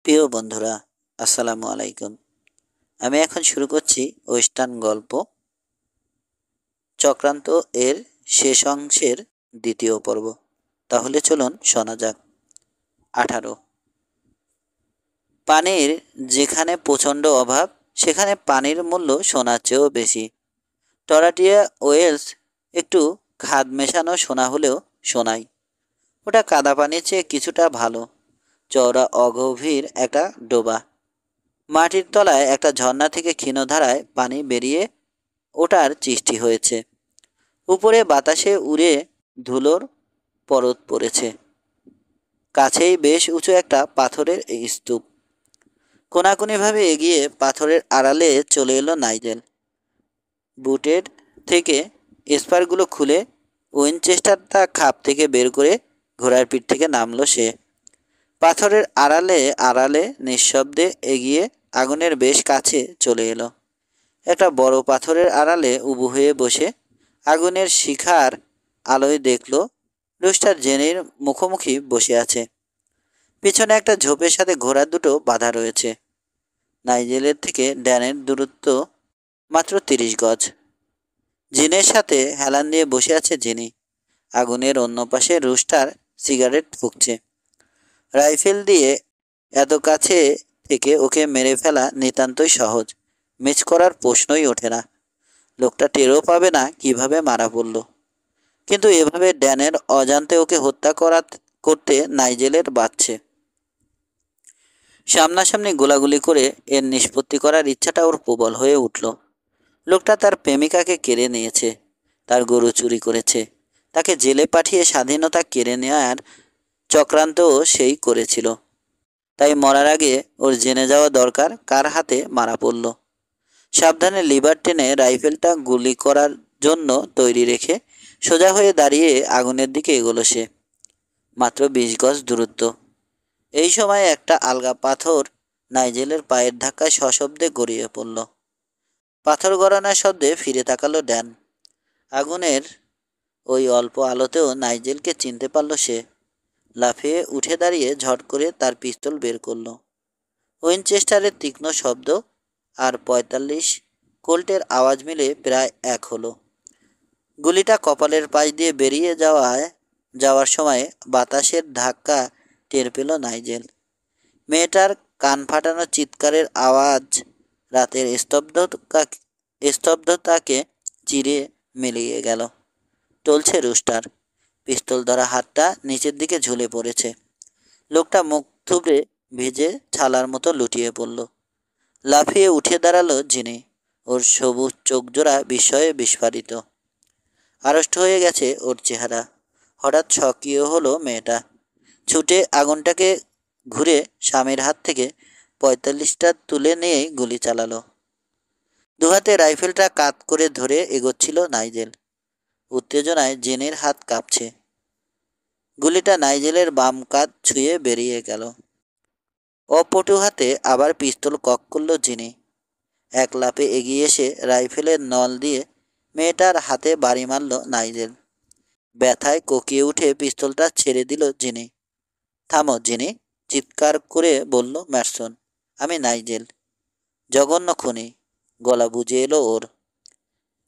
প্রিয় বন্ধুরা, আসসালামু আলাইকুম। আমি এখন শুরু করছি ওয়েস্টার্ন গল্প চক্রান্ত এর শেষ অংশের দ্বিতীয় পর্ব। তাহলে চলুন শোনা যাক। 18। পানির যেখানে প্রচণ্ড অভাব, সেখানে পানির মূল্য সোনার চেয়েও বেশি। টরাটিয়া ওয়েলস একটু খাদ মেশানো সোনা হলেও সোনাই। ওটা কাদা পানির চেয়ে কিছুটা ভালো। চওড়া অগভীর একটা ডোবা। মাটির তলায় একটা ঝর্ণা থেকে ক্ষীণধারায় পানি বেরিয়ে ওটার সৃষ্টি হয়েছে। উপরে বাতাসে উড়ে ধুলোর পরত পড়েছে। কাছেই বেশ উঁচু একটা পাথরের স্তূপ। কোনাকুনিভাবে এগিয়ে পাথরের আড়ালে চলে এলো নাইজেল। বুটের থেকে স্পারগুলো খুলে উইনচেস্টারটা খাপ থেকে বের করে ঘোড়ার পিঠ থেকে নামলো সে। পাথরের আড়ালে আড়ালে নিঃশব্দে এগিয়ে আগুনের বেশ কাছে চলে এলো। একটা বড় পাথরের আড়ালে উবু হয়ে বসে আগুনের শিখার আলোয় দেখল রুস্টার জেনির মুখোমুখি বসে আছে। পিছনে একটা ঝোপের সাথে ঘোড়া দুটো বাঁধা রয়েছে। নাইজেলের থেকে ড্যানের দূরত্ব মাত্র 30 গজ। জিনের সাথে হেলান দিয়ে বসে আছে জিনি। আগুনের অন্য পাশে রুস্টার সিগারেট ফুঁকছে। রাইফেল দিয়ে এত কাছে থেকে ওকে মেরে ফেলা নিতান্তই সহজ। মিস করার প্রশ্নই ওঠে না। লোকটা টেরও পাবে না কিভাবে মারা পড়ল। কিন্তু এভাবে ড্যানের অজান্তে ওকে হত্যা করতে নাইজেলের বাচ্ছে। সামনাসামনি গোলাগুলি করে এর নিষ্পত্তি করার ইচ্ছাটা ওর প্রবল হয়ে উঠল। লোকটা তার প্রেমিকাকে কেড়ে নিয়েছে, তার গরু চুরি করেছে, তাকে জেলে পাঠিয়ে স্বাধীনতা কেড়ে নেওয়ার চক্রান্তও সেই করেছিল। তাই মরার আগে ওর জেনে যাওয়া দরকার কার হাতে মারা পড়ল। সাবধানে লিভার টেনে রাইফেলটা গুলি করার জন্য তৈরি রেখে সোজা হয়ে দাঁড়িয়ে আগুনের দিকে এগোলো সে। মাত্র 20 গজ দূরত্ব। এই সময় একটা আলগা পাথর নাইজেলের পায়ের ধাক্কায় সশব্দে গড়িয়ে পড়ল। পাথর গড়ানোর শব্দে ফিরে তাকালো ড্যান। আগুনের ওই অল্প আলোতেও নাইজেলকে চিনতে পারল সে। লাফিয়ে উঠে দাঁড়িয়ে ঝট করে তার পিস্তল বের করল। উইনচেস্টারের তীক্ষ্ণ শব্দ আর 45 কোল্টের আওয়াজ মিলে প্রায় এক হলো। গুলিটা কপালের পাশ দিয়ে বেরিয়ে যাওয়ার সময় বাতাসের ধাক্কা টের পেল নাইজেল। মেয়েটার কান ফাটানো চিৎকারের আওয়াজ রাতের স্তব্ধতাকে চিরে মিলিয়ে গেল। টলছে রুস্টার। পিস্তল ধরা হাতটা নিচের দিকে ঝুলে পড়েছে। লোকটা মুখ থুবড়ে ভিজে ছালার মতো লুটিয়ে পড়ল। লাফিয়ে উঠে দাঁড়ালো জিনি। ওর সবুজ চোখজোড়া বিস্ময়ে বিস্ফারিত। আড়ষ্ট হয়ে গেছে ওর চেহারা। হঠাৎ সক্রিয় হলো মেয়েটা। ছুটে আগুনটাকে ঘুরে স্বামীর হাত থেকে 45টা তুলে নিয়েই গুলি চালালো। দুহাতে রাইফেলটা কাত করে ধরে এগোচ্ছিল নাইজেল। উত্তেজনায় জেনের হাত কাঁপছে। গুলিটা নাইজেলের বাম কাঁধ ছুঁয়ে বেরিয়ে গেল। অপটু হাতে আবার পিস্তল কক করল জিনি। এক লাফে এগিয়ে এসে রাইফেলের নল দিয়ে মেয়েটার হাতে বাড়ি মারল নাইজেল। ব্যথায় কোকিয়ে উঠে পিস্তলটা ছেড়ে দিল জিনি। থামো জিনি, চিৎকার করে বলল ম্যাটসন। আমি নাইজেল, জঘন্য খুনি। গলা বুঝে এলো ওর।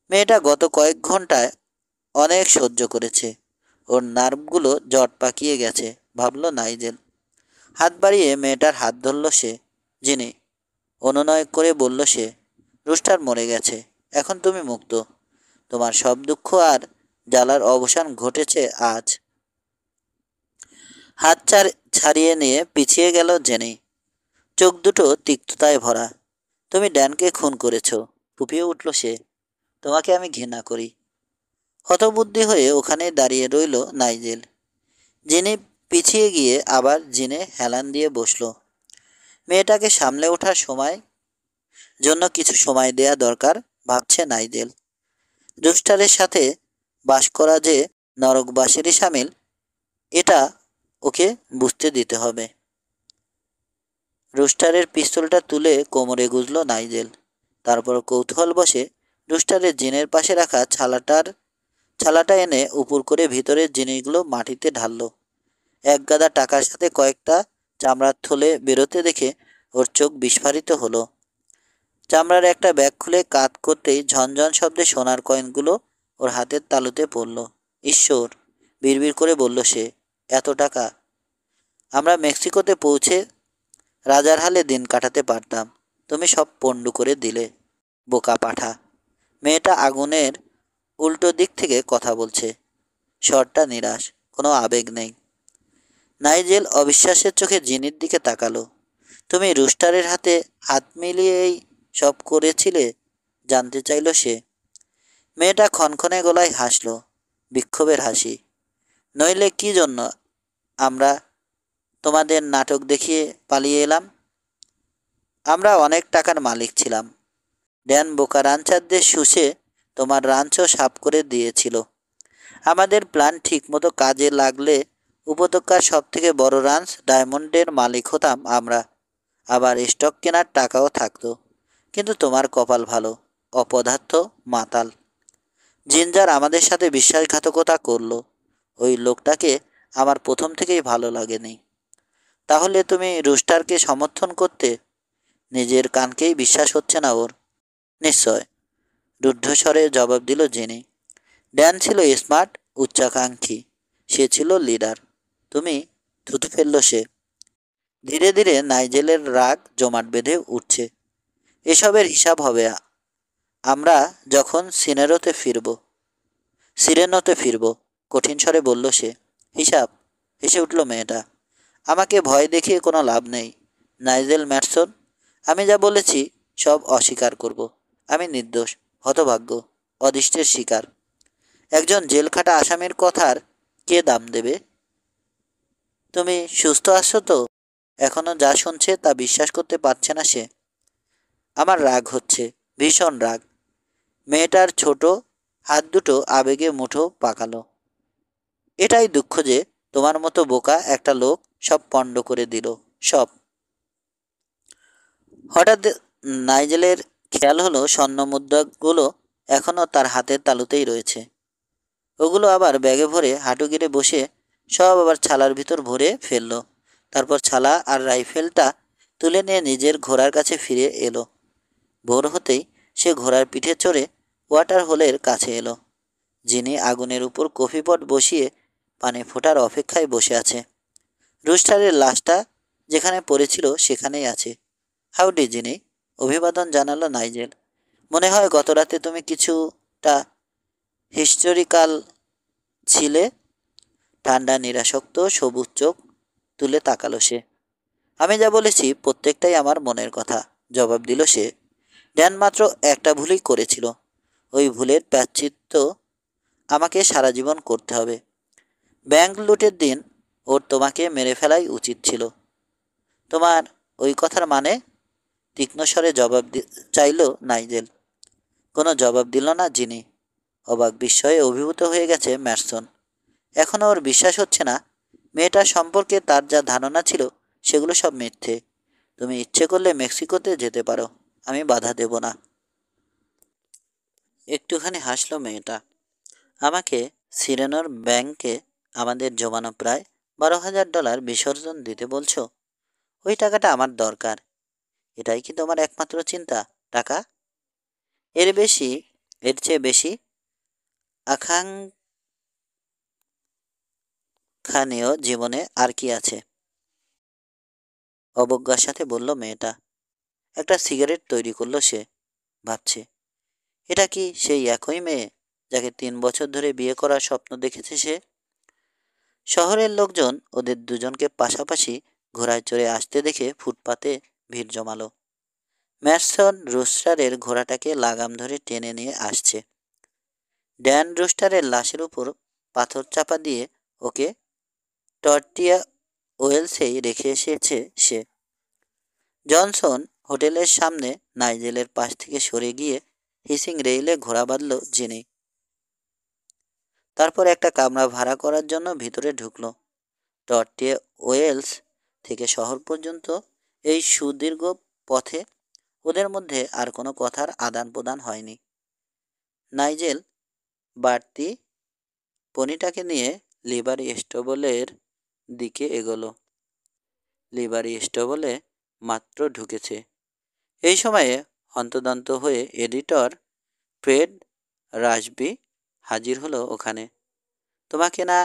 মেয়েটা গত কয়েক ঘন্টায় অনেক সহ্য করেছে। ওর নার্ভগুলো জট পাকিয়ে গেছে, ভাবল নাইজেল। হাত বাড়িয়ে মেয়েটার হাত ধরল সে। জিনি, অনুনয় করে বলল সে, রুস্টার মরে গেছে, এখন তুমি মুক্ত। তোমার সব দুঃখ আর জ্বালার অবসান ঘটেছে আজ। হাত ছাড়িয়ে নিয়ে পিছিয়ে গেল জেনি। চোখ দুটো তিক্ততায় ভরা। তুমি ড্যানকে খুন করেছ, ফুপিয়ে উঠল সে। তোমাকে আমি ঘৃণা করি। হতবুদ্ধি হয়ে ওখানে দাঁড়িয়ে রইল নাইজেল। জিনি পিছিয়ে গিয়ে আবার জিনে হেলান দিয়ে বসল। মেয়েটাকে সামলে ওঠার জন্য কিছু সময় দেয়া দরকার ভাবছে নাইজেল। রুস্টারের সাথে বাস করা যে নরকবাসেরই সামিল, এটা ওকে বুঝতে দিতে হবে। রুস্টারের পিস্তলটা তুলে কোমরে গুজল নাইজেল। তারপর কৌতূহল বসে রুস্টারের জিনের পাশে রাখা ছালাটা এনে উপর করে ভিতরের জিনিসগুলো মাটিতে ঢালল। এক গাদা টাকার সাথে কয়েকটা চামড়ার থলে বেরোতে দেখে ওর চোখ বিস্ফারিত হলো। চামড়ার একটা ব্যাগ খুলে কাত করতেই ঝনঝন শব্দে সোনার কয়েনগুলো ওর হাতের তালুতে পড়ল। ঈশ্বর, বিড়বিড় করে বলল সে, এত টাকা! আমরা মেক্সিকোতে পৌঁছে রাজার হালে দিন কাটাতে পারতাম, তুমি সব পণ্ডু করে দিলে, বোকা পাঠা। মেয়েটা আগুনের উল্টো দিক থেকে কথা বলছে, স্বরটা নিরাশ, কোনো আবেগ নেই। নাইজেল অবিশ্বাসের চোখে জিনির দিকে তাকালো। তুমি রুস্টারের হাতে হাত মিলিয়েই সব করেছিলে? জানতে চাইল সে। মেয়েটা ক্ষণক্ষণে গলায় হাসল, বিক্ষোভের হাসি। নইলে কি জন্য আমরা তোমাদের নাটক দেখিয়ে পালিয়ে এলাম? আমরা অনেক টাকার মালিক ছিলাম। ড্যান বোকা রাঞ্চারদের শুষে তোমার রাঞ্চও সাফ করে দিয়েছিল। আমাদের প্ল্যান ঠিকমতো কাজে লাগলে উপত্যকার সবথেকে বড় রাঞ্চ ডায়মন্ডের মালিক হতাম আমরা। আবার স্টক কেনার টাকাও থাকতো। কিন্তু তোমার কপাল ভালো, অপদার্থ মাতাল জিঞ্জার আমাদের সাথে বিশ্বাসঘাতকতা করলো। ওই লোকটাকে আমার প্রথম থেকেই ভালো লাগেনি। তাহলে তুমি রুস্টারকে সমর্থন করতে? নিজের কানকেই বিশ্বাস হচ্ছে না ওর। নিশ্চয়, রুদ্ধস্বরে জবাব দিল জেনি। ড্যান ছিল স্মার্ট, উচ্চাকাঙ্ক্ষী, সে ছিল লিডার। তুমি? থুতু ফেলল সে। ধীরে ধীরে নাইজেলের রাগ জমাট বেঁধে উঠছে। এসবের হিসাব হবে আমরা যখন সিরেনোতে ফিরব, কঠিন স্বরে বলল সে। হিসাব? হেসে উঠল মেয়েটা। আমাকে ভয় দেখিয়ে কোনো লাভ নেই, নাইজেল ম্যাটসন। আমি যা বলেছি সব অস্বীকার করব। আমি নির্দোষ, হতভাগ্য, অদৃষ্টের শিকার। একজন জেলখাটা আসামির কথার কে দাম দেবে? তুমি সুস্থ আছো তো? এখনো যা শুনছে তা বিশ্বাস করতে পারছে না সে। আমার রাগ হচ্ছে, ভীষণ রাগ। মেয়েটার ছোট হাত দুটো আবেগে মুঠো পাকালো। এটাই দুঃখ যে তোমার মতো বোকা একটা লোক সব পণ্ড করে দিল, সব। হঠাৎ নাইজেলের খেয়াল হলো স্বর্ণমুদ্রাগুলো এখনও তার হাতের তালুতেই রয়েছে। ওগুলো আবার ব্যাগে ভরে হাঁটু গেড়ে বসে সব আবার ছালার ভিতর ভরে ফেলল। তারপর ছালা আর রাইফেলটা তুলে নিয়ে নিজের ঘোড়ার কাছে ফিরে এলো। ভোর হতেই সে ঘোড়ার পিঠে চড়ে ওয়াটার হোলের কাছে এলো। যিনি আগুনের উপর কফি পট বসিয়ে পানি ফোটার অপেক্ষায় বসে আছে। রুস্টারের লাশটা যেখানে পড়েছিল সেখানেই আছে। হাউডি যিনি, অভিবাদন জানালো নাইজেল। মনে হয় গত রাতে তুমি কিছুটা হিস্টোরিক্যাল ছিলে। ঠান্ডা নিরাসক্ত সবুজ চোখ তুলে তাকালো সে। আমি যা বলেছি প্রত্যেকটাই আমার মনের কথা, জবাব দিল সে। ড্যান মাত্র একটা ভুলই করেছিল। ওই ভুলের প্রায়শ্চিত্ত আমাকে সারা জীবন করতে হবে। ব্যাংক লুটের দিন ওর তোমাকে মেরে ফেলাই উচিত ছিল। তোমার ওই কথার মানে? তীক্ষ্ণ স্বরে জবাব চাইল নাইজেল। কোনো জবাব দিল না যিনি। অবাক বিস্ময়ে অভিভূত হয়ে গেছে ম্যাটসন। এখনও ওর বিশ্বাস হচ্ছে না মেয়েটার সম্পর্কে তার যা ধারণা ছিল সেগুলো সব মিথ্যে। তুমি ইচ্ছে করলে মেক্সিকোতে যেতে পারো, আমি বাধা দেব না। একটুখানি হাসলো মেয়েটা। আমাকে সিরেনোর ব্যাংকে আমাদের জমানো প্রায় $12,000 বিসর্জন দিতে বলছো? ওই টাকাটা আমার দরকার। এটাই কি তোমার একমাত্র চিন্তা? টাকা? এর চেয়ে বেশি আকাঙ্ক্ষানীয় জীবনে আর কি আছে? অবজ্ঞার সাথে বলল মেয়েটা। একটা সিগারেট তৈরি করলো সে। ভাবছে, এটা কি সেই একই মেয়ে যাকে 3 বছর ধরে বিয়ে করার স্বপ্ন দেখেছে সে? শহরের লোকজন ওদের দুজনকে পাশাপাশি ঘোড়ায় চড়ে আসতে দেখে ফুটপাতে ভিড় জমালো। ম্যাটসন রুস্টারের ঘোড়াটাকে লাগাম ধরে টেনে নিয়ে আসছে। ড্যান রুস্টারের লাশের উপর পাথর চাপা দিয়ে ওকে টর্টিয়া ওয়েলসেই রেখে এসেছে সে। জনসন হোটেলের সামনে নাইজেলের পাশ থেকে সরে গিয়ে হিসিং রেইলে ঘোড়া বাঁধল জেনে। তারপর একটা কামরা ভাড়া করার জন্য ভিতরে ঢুকলো। টর্টিয়া ওয়েলস থেকে শহর পর্যন্ত এই সুদীর্ঘ পথে ওদের মধ্যে আর কোনো কথার আদান প্রদান হয়নি। নাইজেল বাড়তি পনিটাকে নিয়ে লিভার স্টেবলের দিকে এগোলো। লিভারি স্টেবলে মাত্র ঢুকেছে। এই সময়ে হন্তদন্ত হয়ে এডিটর ফ্রেড রাশবি হাজির হলো ওখানে। তোমাকে না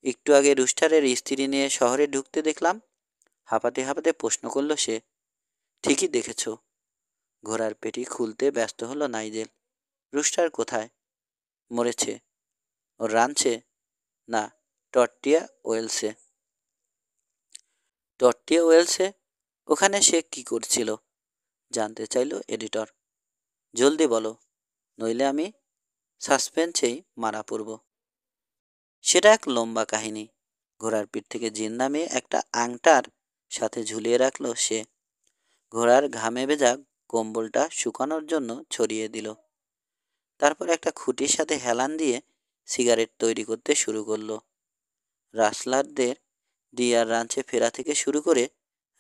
একটু আগে রুস্টারের স্ত্রী নিয়ে শহরে ঢুকতে দেখলাম? হাঁপাতে হাঁপাতে প্রশ্ন করল সে। ঠিকই দেখেছ। ঘোড়ার পেটি খুলতে ব্যস্ত হলো নাইজেল। রুস্টার কোথায়? মরেছে। ওর রাঞ্চে? না, টট্টিয়া ওয়েলসে। টট্টিয়া ওয়েলসে? ওখানে সে কি করছিল? জানতে চাইল এডিটর। জলদি বলো, নইলে আমি সাসপেন্সেই মারা পড়ব। সেটা এক লম্বা কাহিনী। ঘোড়ার পিঠ থেকে জিন নামিয়ে একটা আংটার সাথে ঝুলিয়ে রাখলো সে। ঘোড়ার ঘামে ভেজা কম্বলটা শুকানোর জন্য ছড়িয়ে দিল। তারপর একটা খুঁটির সাথে হেলান দিয়ে সিগারেট তৈরি করতে শুরু করলো। রাসলারদের ডিয়ার রাঞ্চে ফেরা থেকে শুরু করে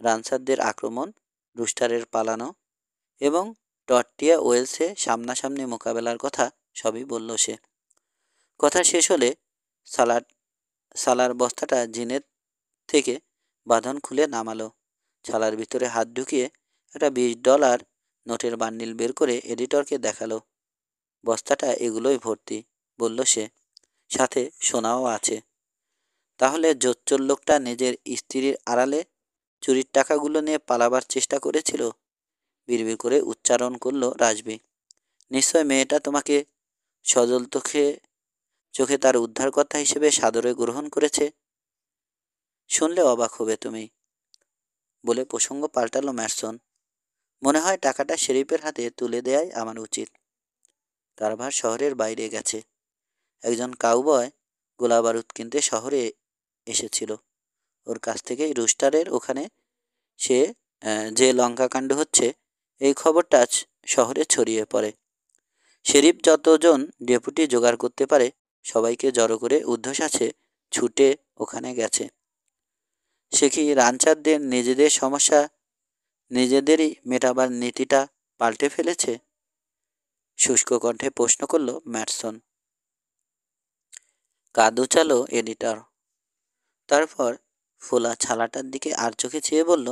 রানসারদের আক্রমণ, রুস্টারের পালানো এবং টট্টিয়া ওয়েলসে সামনাসামনি মোকাবেলার কথা সবই বলল সে। কথা শেষ হলে সালার বস্তাটা জিনের থেকে বাঁধন খুলে নামালো। ছালার ভিতরে হাত ঢুকিয়ে একটা $20 নোটের বান্ডিল বের করে এডিটরকে দেখালো। বস্তাটা এগুলোই ভর্তি, বলল সে, সাথে সোনাও আছে। তাহলে জোচ্চোর লোকটা নিজের স্ত্রীর আড়ালে চুরির টাকাগুলো নিয়ে পালাবার চেষ্টা করেছিল? বিড়বিড় করে উচ্চারণ করল রাজবি। নিশ্চয় মেয়েটা তোমাকে সজল চোখে তার উদ্ধারকর্তা হিসেবে সাদরে গ্রহণ করেছে। শুনলে অবাক হবে তুমি, বলে প্রসঙ্গ পাল্টালো ম্যাটসন। মনে হয় টাকাটা শেরিফের হাতে তুলে দেয়াই আমার উচিত। কারভার শহরের বাইরে গেছে। একজন কাউবয় গোলাবারুদ কিনতে শহরে এসেছিল। ওর কাছ থেকেই রুস্টারের ওখানে সে যে লঙ্কাকাণ্ড হচ্ছে এই খবরটা শহরে ছড়িয়ে পড়ে। শেরিফ যতজন ডেপুটি জোগাড় করতে পারে সবাইকে জড়ো করে ঊর্ধ্বশ্বাসে ছুটে ওখানে গেছে। সে কি রানচারদের নিজেদের সমস্যা নিজেদেরই মেটাবার নীতিটা পাল্টে ফেলেছে? শুষ্ক কণ্ঠে প্রশ্ন করল ম্যাটসন। কাঁধ উচালো এডিটর। তারপর ফোলা ছালাটার দিকে আর চোখে চেয়ে বলল,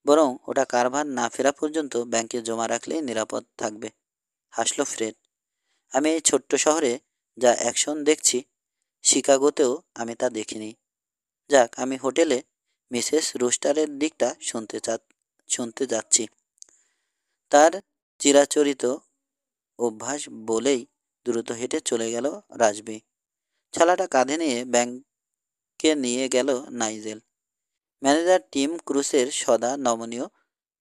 বরং ওটা কারভার না ফেরা পর্যন্ত ব্যাংকে জমা রাখলেই নিরাপদ থাকবে। হাসল ফ্রেড। আমি এই ছোট্ট শহরে যা অ্যাকশন দেখছি শিকাগোতেও আমি তা দেখিনি। যাক, আমি হোটেলে মিসেস রুস্টারের দিকটা শুনতে যাচ্ছি। তার চিরাচরিত অভ্যাস বলেই দ্রুত হেঁটে চলে গেল রাজবি। ছালাটা কাঁধে নিয়ে ব্যাংকে নিয়ে গেল নাইজেল। ম্যানেজার টিম ক্রুসের সদা নমনীয়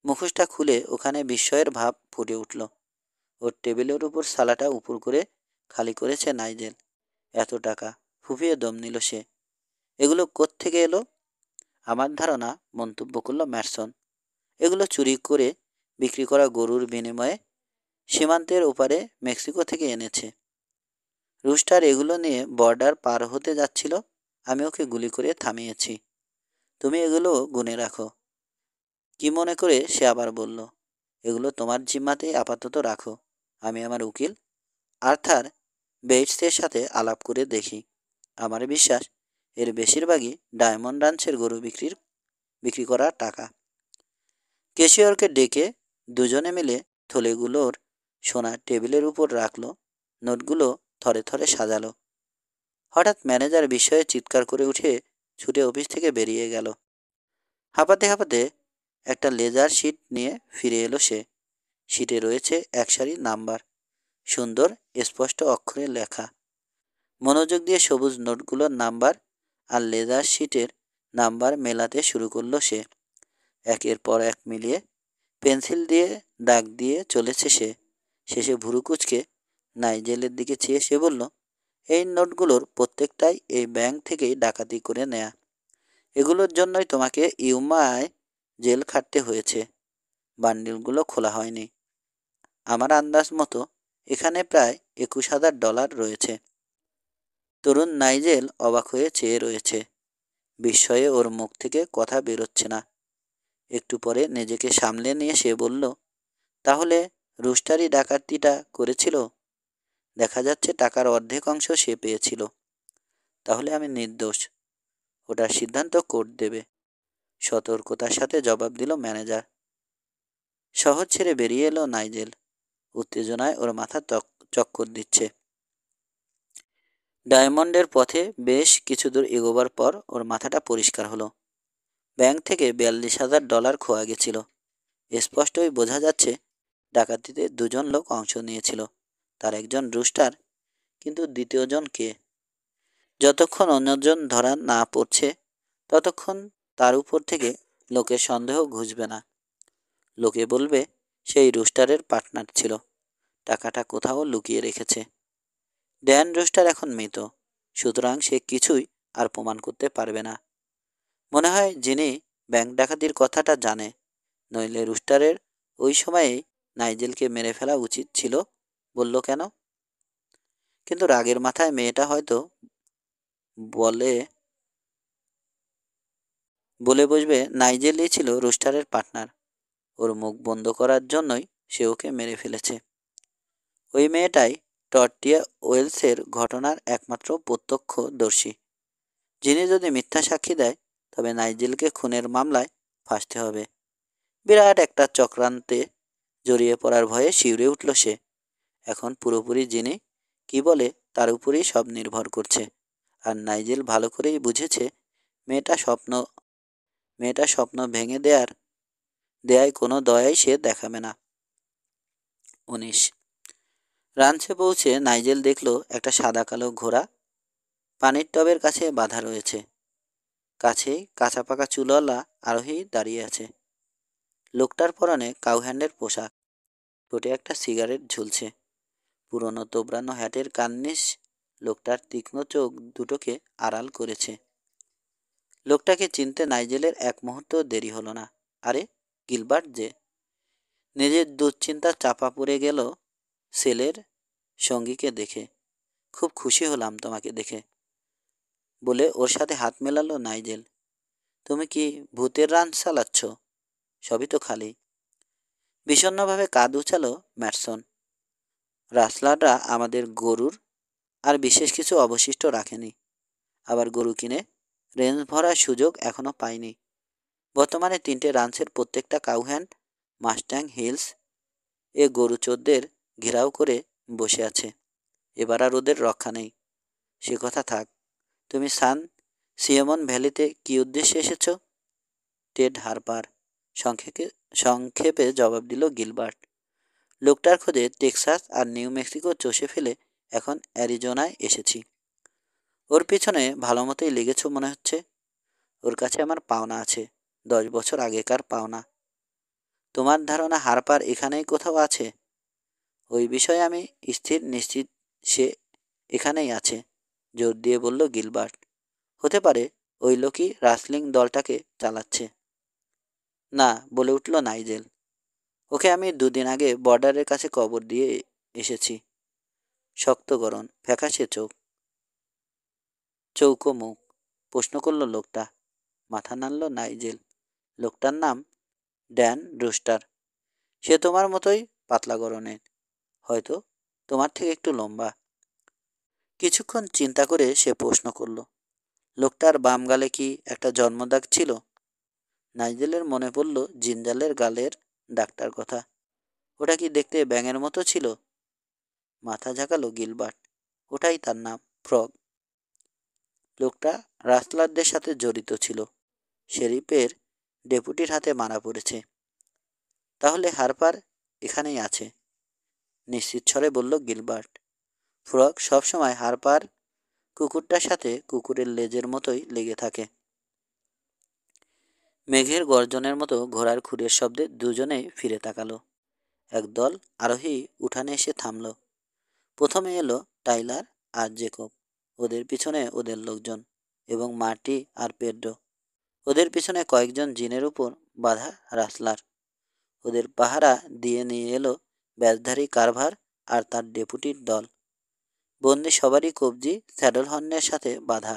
মুখোশটা খুলে ওখানে বিস্ময়ের ভাব ফুটে উঠল। ওর টেবিলের উপর সালাটা উপর করে খালি করেছে নাইজেল। এত টাকা! ফুফিয়ে দম নিল সে। এগুলো কোত্থেকে এলো? আমার ধারণা, মন্তব্য করল ম্যাটসন, এগুলো চুরি করে বিক্রি করা গরুর বিনিময়ে সীমান্তের ওপারে মেক্সিকো থেকে এনেছে। রুস্টার এগুলো নিয়ে বর্ডার পার হতে যাচ্ছিল, আমি ওকে গুলি করে থামিয়েছি। তুমি এগুলো গুনে রাখো। কি মনে করে সে আবার বলল, এগুলো তোমার জিম্মাতেই আপাতত রাখো। আমি আমার উকিল আর্থার বেইটসের সাথে আলাপ করে দেখি। আমার বিশ্বাস এর বেশিরভাগই ডায়মন্ড রাঞ্চের গরু বিক্রি করা টাকা। ক্যাশিয়রকে ডেকে দুজনে মিলে থলেগুলোর সোনা টেবিলের উপর রাখলো। নোটগুলো থরে থরে সাজালো। হঠাৎ ম্যানেজার বিস্ময়ে চিৎকার করে উঠে ছুটে অফিস থেকে বেরিয়ে গেল। হাঁপাতে হাঁপাতে একটা লেজার শিট নিয়ে ফিরে এলো সে। শিটে রয়েছে এক সারি নাম্বার, সুন্দর স্পষ্ট অক্ষরে লেখা। মনোযোগ দিয়ে সবুজ নোটগুলোর নাম্বার আর লেজার শিটের নাম্বার মেলাতে শুরু করলো সে। একের পর এক মিলিয়ে পেন্সিল দিয়ে দাগ দিয়ে চলেছে সে। শেষে ভুরু কুচকে নাইজেলের দিকে চেয়ে সে বলল, এই নোটগুলোর প্রত্যেকটাই এই ব্যাংক থেকেই ডাকাতি করে নেয়া। এগুলোর জন্যই তোমাকে ইউমায় জেল খাটতে হয়েছে। বান্ডিলগুলো খোলা হয়নি। আমার আন্দাজ মতো এখানে প্রায় $21,000 রয়েছে। তরুণ নাইজেল অবাক হয়ে চেয়ে রয়েছে। বিস্ময়ে ওর মুখ থেকে কথা বেরোচ্ছে না। একটু পরে নিজেকে সামলে নিয়ে সে বলল, তাহলে রুস্টারই ডাকাতিটা করেছিল? দেখা যাচ্ছে টাকার অর্ধেক অংশ সে পেয়েছিল। তাহলে আমি নির্দোষ। ওটার সিদ্ধান্ত কোর্ট দেবে। সতর্কতার সাথে জবাব দিল ম্যানেজার। শহর ছেড়ে বেরিয়ে এলো নাইজেল। উত্তেজনায় ওর মাথা চক্কর দিচ্ছে। ডায়মন্ডের পথে বেশ কিছু দূর এগোবার পর ওর মাথাটা পরিষ্কার হলো। ব্যাংক থেকে $42,000 খোয়া গেছিল। স্পষ্টই বোঝা যাচ্ছে ডাকাতিতে দুজন লোক অংশ নিয়েছিল, তার একজন রুস্টার, কিন্তু দ্বিতীয়জন কে? যতক্ষণ অন্যজন ধরা না পড়ছে ততক্ষণ তার উপর থেকে লোকের সন্দেহ ঘুচবে না। লোকে বলবে সেই রুস্টারের পার্টনার ছিল, টাকাটা কোথাও লুকিয়ে রেখেছে। ড্যান রুস্টার এখন মৃত, সুতরাং সে কিছুই আর প্রমাণ করতে পারবে না। মনে হয় যিনি ব্যাংক ডাকাতির কথাটা জানে, নইলে রুস্টারের ওই সময়েই নাইজেলকে মেরে ফেলা উচিত ছিল। বলল কেন? কিন্তু রাগের মাথায় মেয়েটা হয়তো বলে বলে বসবে নাইজেলই ছিল রুস্টারের পার্টনার। ওর মুখ বন্ধ করার জন্যই সে ওকে মেরে ফেলেছে। ওই মেয়েটাই টর্টিয়া ওয়েলসের ঘটনার একমাত্র প্রত্যক্ষদর্শী। যিনি যদি মিথ্যা সাক্ষী দেয় তবে নাইজেলকে খুনের মামলায় ফাঁসতে হবে। বিরাট একটা চক্রান্তে জড়িয়ে পড়ার ভয়ে শিউরে উঠল সে। এখন পুরোপুরি যিনি কি বলে তার উপরেই সব নির্ভর করছে। আর নাইজেল ভালো করেই বুঝেছে মেয়েটা স্বপ্ন ভেঙে দেয়ায় কোনো দয়াই সে দেখাবে না। 19 রাঞ্চে পৌঁছে নাইজেল দেখল একটা সাদা কালো ঘোড়া পানির টবের কাছে বাঁধা রয়েছে। কাছেই কাঁচা পাকা চুলওয়ালা আরোহী দাঁড়িয়ে আছে। লোকটার পরনে কাউহ্যান্ডের পোশাক, ঠোঁটে একটা সিগারেট ঝুলছে। পুরনো তোবড়ানো হ্যাটের কার্নিশ লোকটার তীক্ষ্ণ চোখ দুটোকে আড়াল করেছে। লোকটাকে চিনতে নাইজেলের এক মুহূর্ত দেরি হলো না। আরে, গিলবার্ট যে! নিজের দুশ্চিন্তা চাপা পড়ে গেল সেলের সঙ্গীকে দেখে। খুব খুশি হলাম তোমাকে দেখে, বলে ওর সাথে হাত মেলালো নাইজেল। তুমি কি ভূতের রান চালাচ্ছ? সবই তো খালি। বিষণ্ণভাবে কাঁধ উচালো ম্যাটসন। রাসলাররা আমাদের গরুর আর বিশেষ কিছু অবশিষ্ট রাখেনি। আবার গরু কিনে রেঞ্জ ভরার সুযোগ এখনো পাইনি। বর্তমানে 3টে রাঞ্চের প্রত্যেকটা কাউহ্যান্ড মাস্ট্যাং হিলস এ গরু চোরদের ঘেরাও করে বসে আছে। এবার আর ওদের রক্ষা নেই। সে কথা থাক। তুমি সান সিয়েমন ভ্যালিতে কি উদ্দেশ্যে এসেছ? টেড হারপার, সংক্ষেপে জবাব দিল গিলবার্ট। লোকটার খোঁজে টেক্সাস আর নিউ মেক্সিকো চষে ফেলে এখন অ্যারিজোনায় এসেছি। ওর পিছনে ভালো মতোই লেগেছ মনে হচ্ছে। ওর কাছে আমার পাওনা আছে, 10 বছর আগেকার পাওনা। তোমার ধারণা হারপার এখানেই কোথাও আছে? ওই বিষয়ে আমি স্থির নিশ্চিত সে এখানেই আছে, জোর দিয়ে বলল গিলবার্ট। হতে পারে ওই লোকই রাসলিং দলটাকে চালাচ্ছে। না, বলে উঠল নাইজেল। ওকে আমি 2 দিন আগে বর্ডারের কাছে কবর দিয়ে এসেছি। শক্ত গরম, ফ্যাকাশে চোখ, চৌকো মুখ। প্রশ্ন করল লোকটা। মাথা নাড়ল নাইজেল। লোকটার নাম ড্যান রুস্টার। সে তোমার মতোই পাতলা গড়নের, হয়তো তোমার থেকে একটু লম্বা। কিছুক্ষণ চিন্তা করে সে প্রশ্ন করল, লোকটার বাম গালে কি একটা জন্মদাগ ছিল? নাইজেলের মনে পড়ল জিঞ্জালের গালের ডাক্তার কথা। ওটা কি দেখতে ব্যাঙের মতো ছিল? মাথা ঝাঁকালো গিলবার্ট। ওটাই তার নাম, ফ্রগ। লোকটা রাসলারদের সাথে জড়িত ছিল। শেরিফের ডেপুটির হাতে মারা পড়েছে। তাহলে হারপার এখানেই আছে, নিশ্চিত স্বরে বলল গিলবার্ট। ফ্রগ সবসময় হারপার কুকুরটার সাথে কুকুরের লেজের মতোই লেগে থাকে। মেঘের গর্জনের মতো ঘোড়ার খুরের শব্দে দুজনেই ফিরে তাকালো। একদল আরোহী উঠানে এসে থামল। প্রথমে এলো টাইলার আর জেকব, ওদের পিছনে ওদের লোকজন, এবং মার্টি আর পেড্রো। ওদের পিছনে কয়েকজন জিনের উপর বাঁধা রাসলার। ওদের পাহারা দিয়ে নিয়ে এলো ব্যাজধারী কারভার আর তার ডেপুটির দল। বন্দি সবারই কবজি স্যাডল হর্নের সাথে বাঁধা।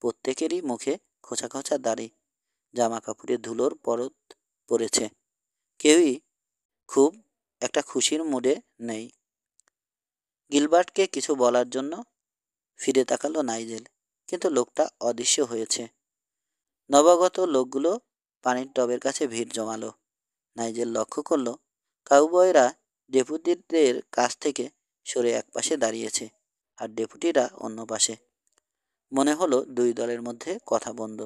প্রত্যেকেরই মুখে খোঁচা খোঁচা দাড়ি, জামা কাপড়ে ধুলোর পরত পড়েছে। কেউই খুব একটা খুশির মুডে নেই। গিলবার্টকে কিছু বলার জন্য ফিরে তাকালো নাইজেল, কিন্তু লোকটা অদৃশ্য হয়েছে। নবাগত লোকগুলো পানির টবের কাছে ভিড় জমালো। নাইজেল লক্ষ্য করল কাউবয়রা ডেপুটিদের কাছ থেকে সরে একপাশে দাঁড়িয়েছে আর ডেপুটিরা অন্য পাশে। মনে হলো দুই দলের মধ্যে কথা বন্ধ।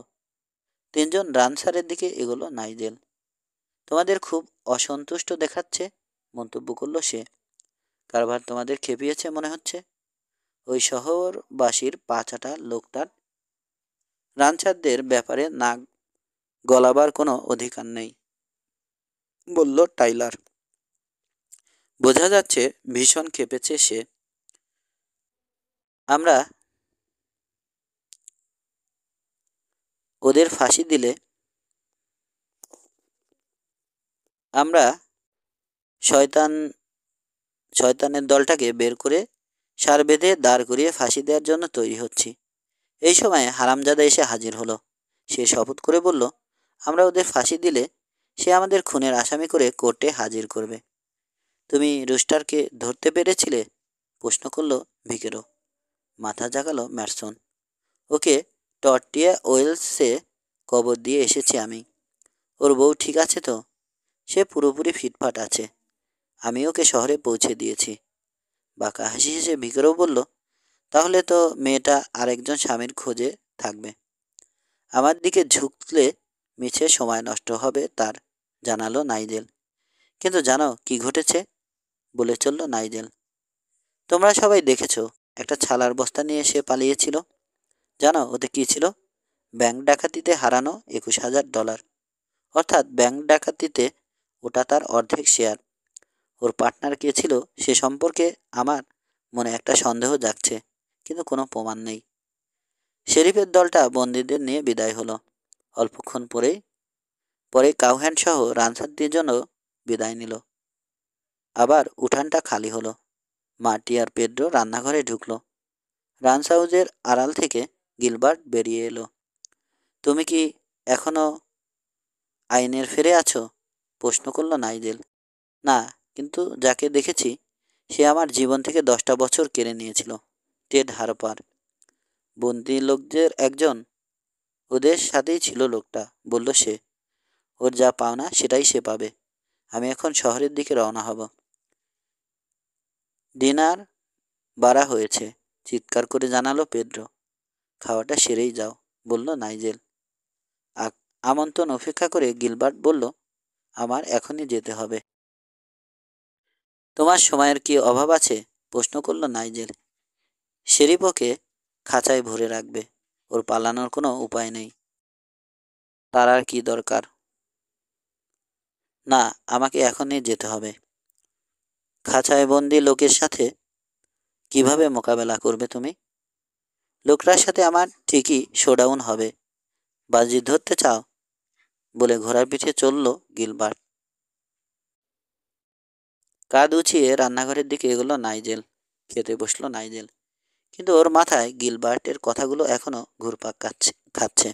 তিনজন রানসারের দিকে এগোলো নাইজেল। তোমাদের খুব অসন্তুষ্ট দেখাচ্ছে, মন্তব্য করলো সে। কারবার তোমাদের খেপিয়েছে মনে হচ্ছে। ওই শহরবাসীর পাঁচাটা লোকটার রানসারদের ব্যাপারে নাক গলাবার কোনো অধিকার নেই, বলল টাইলার। বোঝা যাচ্ছে ভীষণ খেপেছে সে। আমরা ওদের ফাঁসি দিলে আমরা শয়তানের দলটাকে বের করে সার বেঁধে দাঁড় করিয়ে ফাঁসি দেওয়ার জন্য তৈরি হচ্ছি। এই সময় হারামজাদা এসে হাজির হলো। সে শপথ করে বলল, আমরা ওদের ফাঁসি দিলে সে আমাদের খুনের আসামি করে কোর্টে হাজির করবে। তুমি রুস্টারকে ধরতে পেরেছিলে? প্রশ্ন করল ভিকেরো। মাথা জাগালো ম্যাটসন। ওকে টর্টিয়া ওয়েলসে কবর দিয়ে এসেছি আমি। ওর বউ ঠিক আছে তো? সে পুরোপুরি ফিটফাট আছে। আমি ওকে শহরে পৌঁছে দিয়েছি। বাঁকা হাসি হেসে ভিকেরও বলল, তাহলে তো মেয়েটা আরেকজন স্বামীর খোঁজে থাকবে। আমার দিকে ঝুঁকলে মিছে সময় নষ্ট হবে তার, জানালো নাইজেল। কিন্তু জানো কি ঘটেছে? বলে চলল নাইজেল। তোমরা সবাই দেখেছ, একটা ছালার বস্তা নিয়ে সে পালিয়েছিল। জানো ওতে কি ছিল? ব্যাংক ডাকাতিতে হারানো $21,000। অর্থাৎ ব্যাংক ডাকাতিতে ওটা তার অর্ধেক শেয়ার। ওর পার্টনার কে ছিল সে সম্পর্কে আমার মনে একটা সন্দেহ জাগছে, কিন্তু কোনো প্রমাণ নেই। শেরিফের দলটা বন্দীদের নিয়ে বিদায় হলো। অল্পক্ষণ পরে কাউহ্যান্ড সহ রানসারদের জন্য বিদায় নিল। আবার উঠানটা খালি হলো। মার্টি আর পেড্রো রান্নাঘরে ঢুকলো। রান্স হাউজের আড়াল থেকে গিলবার্ট বেরিয়ে এলো। তুমি কি এখনো আইনের ফেরে আছো? প্রশ্ন করল নাইজেল। না, কিন্তু যাকে দেখেছি সে আমার জীবন থেকে 10টা বছর কেড়ে নিয়েছিল। টেড হারপার, বন্দি লোকদের একজন। ওদের সাথেই ছিল লোকটা, বলল সে। ওর যা পাওনা সেটাই সে পাবে। আমি এখন শহরের দিকে রওনা হব। ডিনার বাড়া হয়েছে, চিৎকার করে জানালো পেড্রো। খাওয়াটা সেরেই যাও, বলল নাইজেল। আমন্ত্রণ অপেক্ষা করে গিলবার্ট বলল, আমার এখনই যেতে হবে। তোমার সময়ের কি অভাব আছে? প্রশ্ন করল নাইজেল। শেরিফ ওকে খাঁচায় ভরে রাখবে, ওর পালানোর কোনো উপায় নেই। তার আর কি দরকার? না, আমাকে এখনই যেতে হবে। খাঁচায় বন্দি লোকের সাথে কিভাবে মোকাবেলা করবে তুমি? লোকটার সাথে আমার ঠিকই শোডাউন হবে। বাজি ধরতে চাও? বলে ঘোড়ার পিঠে চলল গিলবার্ট। কাঁধ উঁচিয়ে রান্নাঘরের দিকে এগোলো নাইজেল। খেতে বসলো নাইজেল, কিন্তু ওর মাথায় গিলবার্টের কথাগুলো এখনো ঘুরপাক খাচ্ছে।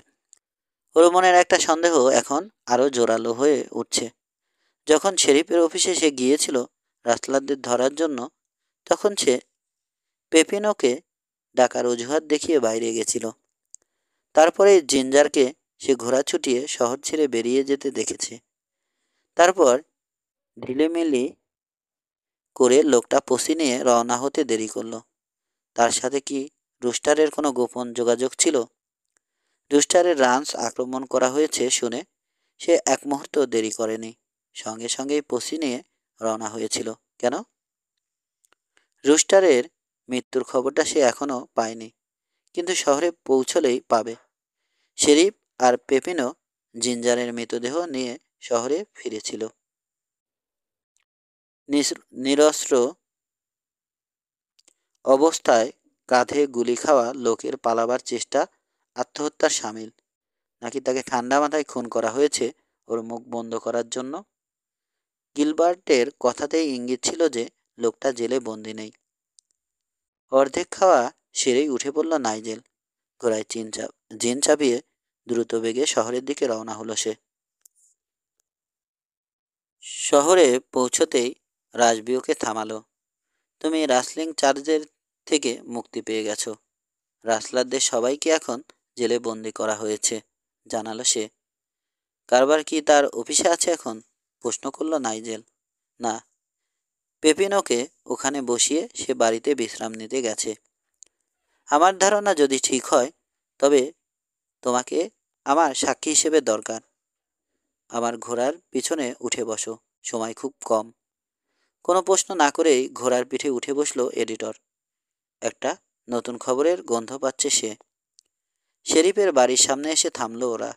ওর মনের একটা সন্দেহ এখন আরো জোরালো হয়ে উঠছে। যখন শেরিফের অফিসে সে গিয়েছিল রাসলারদের ধরার জন্য, তখন সে পেপিনোকে ডাকার অজুহাত দেখিয়ে বাইরে গেছিল। তারপরে জিঞ্জারকে সে ঘোড়া ছুটিয়ে শহর ছেড়ে বেরিয়ে যেতে দেখেছে। তারপর ঢিলেমিলি করে লোকটা পসি নিয়ে রওনা হতে দেরি করলো। তার সাথে কি রুস্টারের কোনো গোপন যোগাযোগ ছিল? রুস্টারের রান্স আক্রমণ করা হয়েছে শুনে সে এক মুহূর্ত দেরি করেনি। সঙ্গে সঙ্গেই পসি নিয়ে রওনা হয়েছিল। কেন? রুস্টারের মৃত্যুর খবরটা সে এখনো পায়নি, কিন্তু শহরে পৌঁছলেই পাবে। শেরিফ আর পেপিনো জিঞ্জারের মৃতদেহ নিয়ে শহরে ফিরেছিল। নিরস্ত্র অবস্থায় কাঁধে গুলি খাওয়া লোকের পালাবার চেষ্টা আত্মহত্যার সামিল, নাকি তাকে ঠান্ডা মাথায় খুন করা হয়েছে ওর মুখ বন্ধ করার জন্য? গিলবার্টের কথাতেই ইঙ্গিত ছিল যে লোকটা জেলে বন্দি নেই। অর্ধেক খাওয়া সেরেই উঠে পড়ল নাইজেল। ঘোড়ায় জিন চাপিয়ে দ্রুত বেগে শহরের দিকে রওনা হলো সে। শহরে পৌঁছতেই রাসবিওকে থামালো। তুমি রাসলিং চার্জের থেকে মুক্তি পেয়ে গেছো। রাসলারদের সবাইকে এখন জেলে বন্দি করা হয়েছে, জানালো সে। কারবার কি তার অফিসে আছে এখন? প্রশ্ন করল নাইজেল। না, পেপিনোকে ওখানে বসিয়ে সে বাড়িতে বিশ্রাম নিতে গেছে। আমার ধারণা যদি ঠিক হয় তবে তোমাকে আমার সাক্ষী হিসেবে দরকার। আমার ঘোড়ার পিছনে উঠে বসো, সময় খুব কম। কোনো প্রশ্ন না করেই ঘোড়ার পিঠে উঠে বসলো এডিটর। একটা নতুন খবরের গন্ধ পাচ্ছে সে। শেরিফের বাড়ির সামনে এসে থামলো ওরা।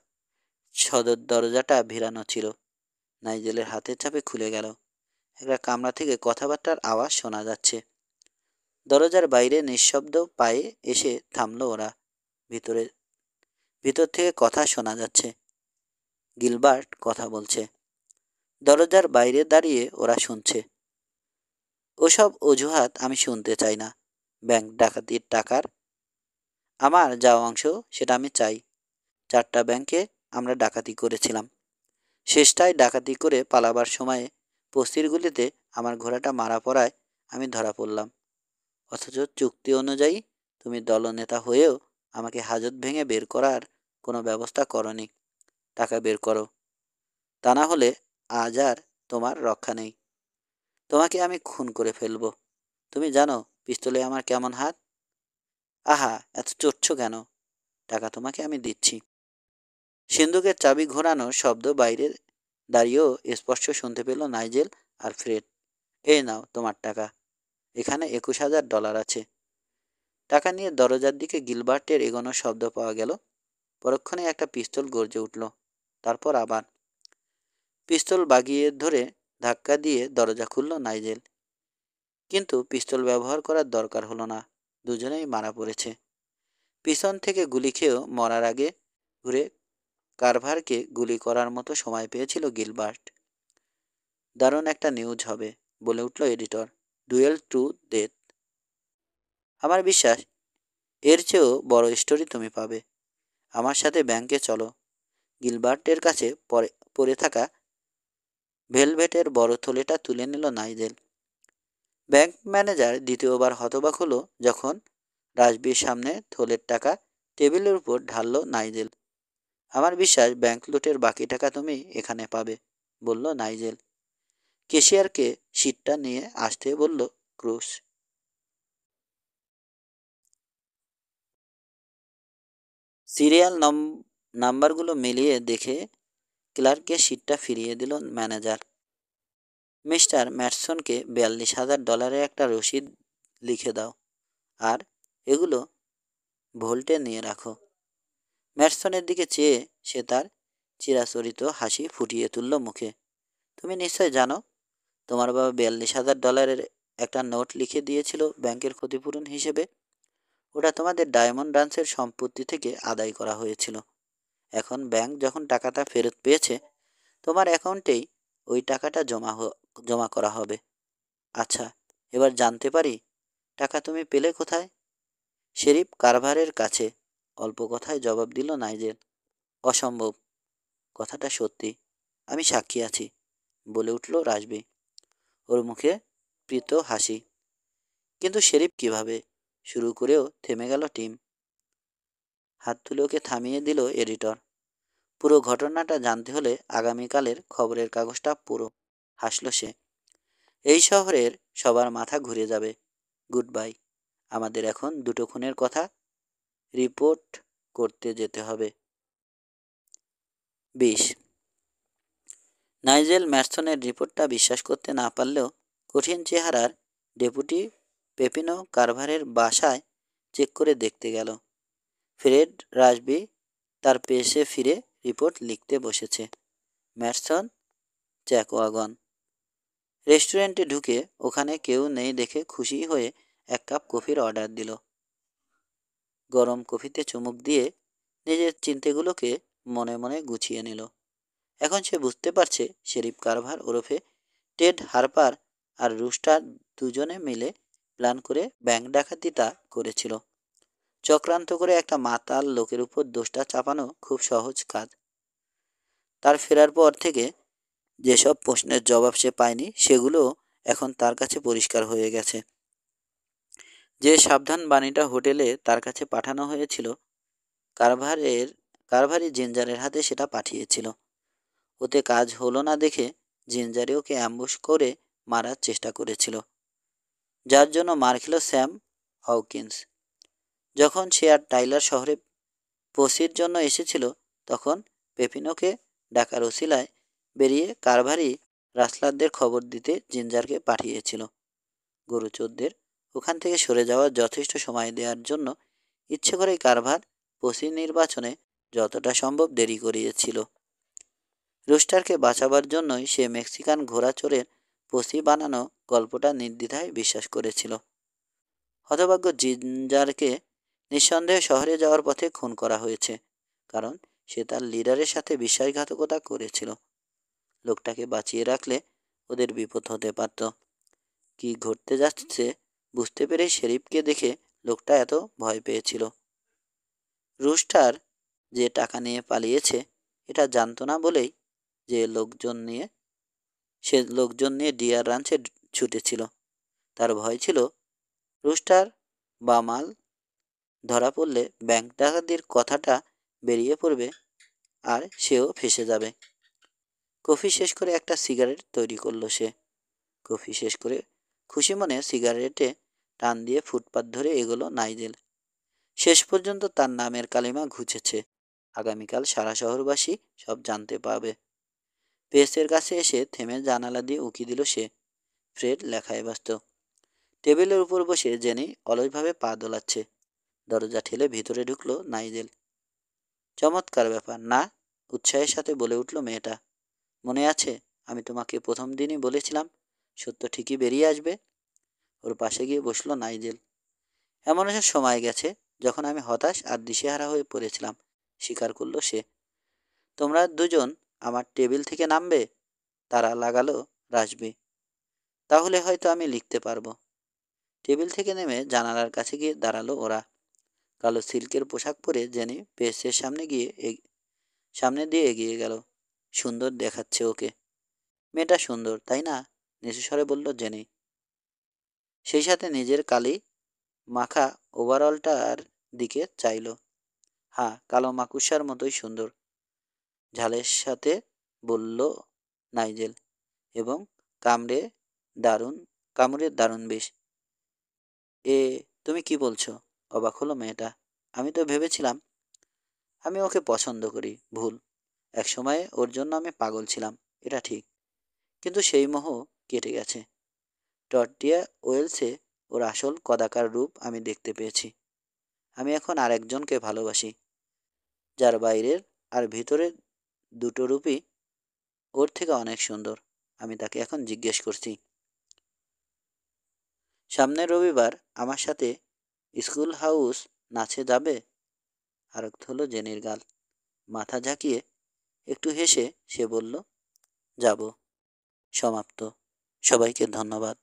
সদর দরজাটা ভিড়ানো ছিল। নাইজেলের হাতের চাপে খুলে গেল। একটা কামরা থেকে কথাবার্তার আওয়াজ শোনা যাচ্ছে। দরজার বাইরে নিঃশব্দ পায়ে এসে থামলো ওরা। ভিতরে ভিতর থেকে কথা শোনা যাচ্ছে। গিলবার্ট কথা বলছে। দরজার বাইরে দাঁড়িয়ে ওরা শুনছে। ওসব অজুহাত আমি শুনতে চাই না। ব্যাংক ডাকাতির টাকার আমার যা অংশ সেটা আমি চাই। 4টা ব্যাংকে আমরা ডাকাতি করেছিলাম। শেষটায় ডাকাতি করে পালাবার সময়ে পস্তির গুলিতে আমার ঘোড়াটা মারা পড়ায় আমি ধরা পড়লাম। অথচ চুক্তি অনুযায়ী তুমি দলনেতা হয়েও আমাকে হাজত ভেঙে বের করার কোনো ব্যবস্থা করনি। টাকা বের করো, তা না হলে আজ আর তোমার রক্ষা নেই। তোমাকে আমি খুন করে ফেলব। তুমি জানো পিস্তলে আমার কেমন হাত? আহা, এত চড়ছ কেন? টাকা তোমাকে আমি দিচ্ছি। সিন্দুকের চাবি ঘোরানোর শব্দ বাইরে দাঁড়িয়েও স্পষ্ট শুনতে পেল নাইজেল আর ফ্রেড। এই নাও তোমার টাকা। এখানে $21,000 আছে। টাকা নিয়ে দরজার দিকে গিলবার্টের এগোনোর শব্দ পাওয়া গেল। পরক্ষণে একটা পিস্তল গর্জে উঠল। তারপর আবার পিস্তল বাগিয়ে ধরে ধাক্কা দিয়ে দরজা খুলল নাইজেল। কিন্তু পিস্তল ব্যবহার করার দরকার হলো না। দুজনেই মারা পড়েছে। পিছন থেকে গুলি খেয়েও মরার আগে ঘুরে কারভারকে গুলি করার মতো সময় পেয়েছিল গিলবার্ট। দারুণ একটা নিউজ হবে, বলে উঠল এডিটর। Dual to death. আমার বিশ্বাস এর চেয়েও বড় স্টোরি তুমি পাবে। আমার সাথে ব্যাংকে চলো। গিলবার্টের কাছে পড়ে থাকা ভেলভেটের বড় থলেটা তুলে নিল নাইজেল। ব্যাংক ম্যানেজার দ্বিতীয়বার হতবাক হলো যখন রাজবীর সামনে থলের টাকা টেবিলের উপর ঢালল নাইজেল। আমার বিশ্বাস ব্যাংক লুটের বাকি টাকা তুমি এখানে পাবে, বলল নাইজেল। কেশিয়ারকে সিটটা নিয়ে আসতে বলল ক্রুস। সিরিয়াল নাম্বারগুলো মিলিয়ে দেখে ক্লার্ককে সিটটা ফিরিয়ে দিল ম্যানেজার। মিস্টার ম্যাটসনকে $42,000 একটা রসিদ লিখে দাও, আর এগুলো ভোল্টে নিয়ে রাখো। ম্যাটসনের দিকে চেয়ে সে তার চিরাচরিত হাসি ফুটিয়ে তুলল মুখে। তুমি নিশ্চয় জানো তোমার বাবা $42,000 একটা নোট লিখে দিয়েছিল ব্যাংকের ক্ষতিপূরণ হিসেবে। ওটা তোমাদের ডায়মন্ড ডান্সের সম্পত্তি থেকে আদায় করা হয়েছিল। এখন ব্যাংক যখন টাকাটা ফেরত পেয়েছে তোমার অ্যাকাউন্টেই ওই টাকাটা জমা করা হবে। আচ্ছা, এবার জানতে পারি টাকা তুমি পেলে কোথায়? শেরিফ কারভারের কাছে, অল্প কথায় জবাব দিল নাইজেল। অসম্ভব। কথাটা সত্যি, আমি সাক্ষী আছি, বলে উঠল রাজবি। ওর মুখে প্রীত হাসি। কিন্তু শেরিফ কিভাবে? শুরু করেও থেমে গেল টিম। হাত তুলে ওকে থামিয়ে দিল এডিটর। পুরো ঘটনাটা জানতে হলে আগামীকালের খবরের কাগজটা পুরো। হাসল সে। এই শহরের সবার মাথা ঘুরে যাবে। Good bye. আমাদের এখন 2টো খুনের কথা রিপোর্ট করতে যেতে হবে। 20। নাইজেল ম্যাটসনের রিপোর্টটা বিশ্বাস করতে না পারলেও কঠিন চেহারার ডেপুটি পেপিনো কারভারের বাসায় চেক করে দেখতে গেল। ফ্রেড রাজবি তার পেশে ফিরে রিপোর্ট লিখতে বসেছে। ম্যাটসন জ্যাকওয়াগন। রেস্টুরেন্টে ঢুকে ওখানে কেউ নেই দেখে খুশি হয়ে 1 কাপ কফির অর্ডার দিল। গরম কফিতে চুমুক দিয়ে নিজের চিন্তাগুলোকে মনে মনে গুছিয়ে নিল। এখন সে বুঝতে পারছে শেরিফ কারভার ওরফে টেড হারপার আর রুস্টার দুজনে মিলে প্ল্যান করে ব্যাংক ডাকাতিটা করেছিল। চক্রান্ত করে একটা মাতাল লোকের উপর দোষটা চাপানো খুব সহজ কাজ। তার ফেরার পর থেকে যেসব প্রশ্নের জবাব সে পায়নি সেগুলো এখন তার কাছে পরিষ্কার হয়ে গেছে। যে সাবধান বাণীটা হোটেলে তার কাছে পাঠানো হয়েছিল কারভারি জিঞ্জারের হাতে সেটা পাঠিয়েছিল। ওতে কাজ হলো না দেখে জিঞ্জারে ওকে অ্যাম্বুশ করে মারার চেষ্টা করেছিল, যার জন্য মার খেল স্যাম হকিন্স। যখন সে আর টাইলার শহরে পসির জন্য এসেছিল, তখন পেপিনোকে ডাকার ওসিলায় বেরিয়ে কারভারি রাসলারদের খবর দিতে জিঞ্জারকে পাঠিয়েছিল। গরুচোরদের ওখান থেকে সরে যাওয়ার যথেষ্ট সময় দেওয়ার জন্য ইচ্ছে করেই কারভার পসি নির্বাচনে যতটা সম্ভব দেরি করিয়েছিল। রুস্টারকে বাঁচাবার জন্যই সে মেক্সিকান ঘোড়াচোরের পসি বানানো গল্পটা নির্দ্বিধায় বিশ্বাস করেছিল। হতভাগ্য জিঞ্জারকে নিঃসন্দেহে শহরে যাওয়ার পথে খুন করা হয়েছে, কারণ সে তার লিডারের সাথে বিশ্বাসঘাতকতা করেছিল। লোকটাকে বাঁচিয়ে রাখলে ওদের বিপদ হতে পারত। কি ঘটতে যাচ্ছে বুঝতে পেরে শেরিফকে দেখে লোকটা এত ভয় পেয়েছিল। রুস্টার যে টাকা নিয়ে পালিয়েছে এটা জানতো না বলেই সে লোকজন নিয়ে ডিয়ার রাঞ্চে ছুটেছিল। তার ভয় ছিল রুস্টার বা মাল ধরা পড়লে ব্যাংক ডাকাতির কথাটা বেরিয়ে পড়বে আর সেও ফেঁসে যাবে। কফি শেষ করে একটা সিগারেট তৈরি করলো সে। কফি শেষ করে খুশি মনে সিগারেটে টান দিয়ে ফুটপাত ধরে এগোলো নাইজেল। শেষ পর্যন্ত তার নামের কালিমা ঘুচেছে। আগামীকাল সারা শহরবাসী সব জানতে পাবে। প্রেসের কাছে এসে থেমে জানালা দিয়ে উঁকি দিল সে। ফ্রেড লেখায় ব্যস্ত। টেবিলের উপর বসে জেনি অলসভাবে পা দোলাচ্ছে। দরজা ঠেলে ভিতরে ঢুকলো নাইজেল। চমৎকার ব্যাপার না? উৎসাহের সাথে বলে উঠল মেয়েটা। মনে আছে আমি তোমাকে প্রথম দিনই বলেছিলাম সত্য ঠিকই বেরিয়ে আসবে? ওর পাশে গিয়ে বসলো নাইজেল। এমন একটা সময় গেছে যখন আমি হতাশ আর দিশেহারা হয়ে পড়েছিলাম, স্বীকার করলো সে। তোমরা দুজন আমার টেবিল থেকে নামবে? তারা লাগালো রাসবি। তাহলে হয়তো আমি লিখতে পারবো। টেবিল থেকে নেমে জানালার কাছে গিয়ে দাঁড়ালো ওরা। কালো সিল্কের পোশাক পরে জেনি পেসের সামনে দিয়ে এগিয়ে গেল। সুন্দর দেখাচ্ছে ওকে। মেয়েটা সুন্দর তাই না? নিচু স্বরে বলল জেনি। সেই সাথে নিজের কালি মাখা ওভারঅলটার দিকে চাইল। হ্যাঁ, কালো মাকুসার মতোই সুন্দর, ঝালের সাথে বলল নাইজেল। এবং কামড়ে দারুণ বেশ। তুমি কি বলছো? অবাক হলো মেয়েটা। আমি তো ভেবেছিলাম আমি ওকে পছন্দ করি। ভুল। এক সময়ে ওর জন্য আমি পাগল ছিলাম, এটা ঠিক। কিন্তু সেই মোহ কেটে গেছে। টর্টিয়া ওয়েলসে ওর আসল কদাকার রূপ আমি দেখতে পেয়েছি। আমি এখন আর একজনকে ভালোবাসি, যার বাইরের আর ভিতরের দুটো রূপই ওর থেকে অনেক সুন্দর। আমি তাকে এখন জিজ্ঞেস করছি, সামনের রবিবার আমার সাথে স্কুল হাউস নাচে যাবে? আরক্ত হলো জেনির গাল। মাথা ঝাঁকিয়ে একটু হেসে সে বলল, যাব। সমাপ্ত। সবাইকে ধন্যবাদ।